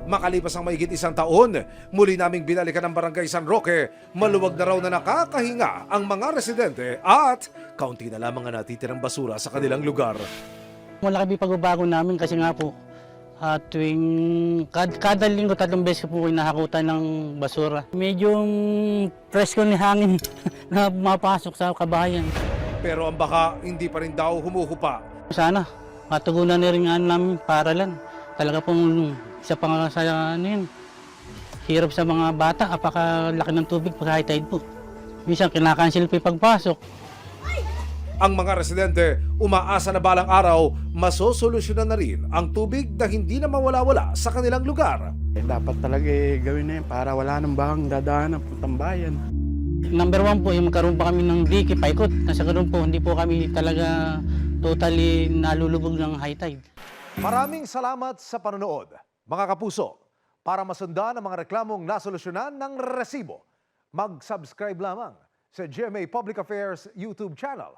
Makalipas ang mahigit isang taon, muli naming binalikan ang Barangay San Roque. Maluwag na raw na nakakahinga ang mga residente at kaunti na lamang ang natitirang basura sa kanilang lugar. Malaki pagbabago namin kasi nga po kada linggo 3 beses po nahakutan ng basura. Medyo presko ni hangin na mapasok sa kabahayan. Pero ang baka hindi pa rin daw humuhupa. Sana matugunan na rin namin paralan. Talaga pong isa pa nga sa hirap sa mga bata, apakalaki ng tubig pag high tide po. Minsan kinakancel pa yung pagpasok. Ang mga residente umaasa na balang araw masosolusyonan na rin ang tubig na hindi na mawala-wala sa kanilang lugar. Dapat talaga gawin na yun para wala nang bahang dadaan ng tambayan. Number 1 po, yung magkaroon pa kami ng dike, paikot. Nasa ganun po, hindi po kami talaga totally nalulubog ng high tide. Maraming salamat sa panonood, mga kapuso. Para masundan ang mga reklamong nasolusyonan ng resibo, mag-subscribe lamang sa GMA Public Affairs YouTube channel.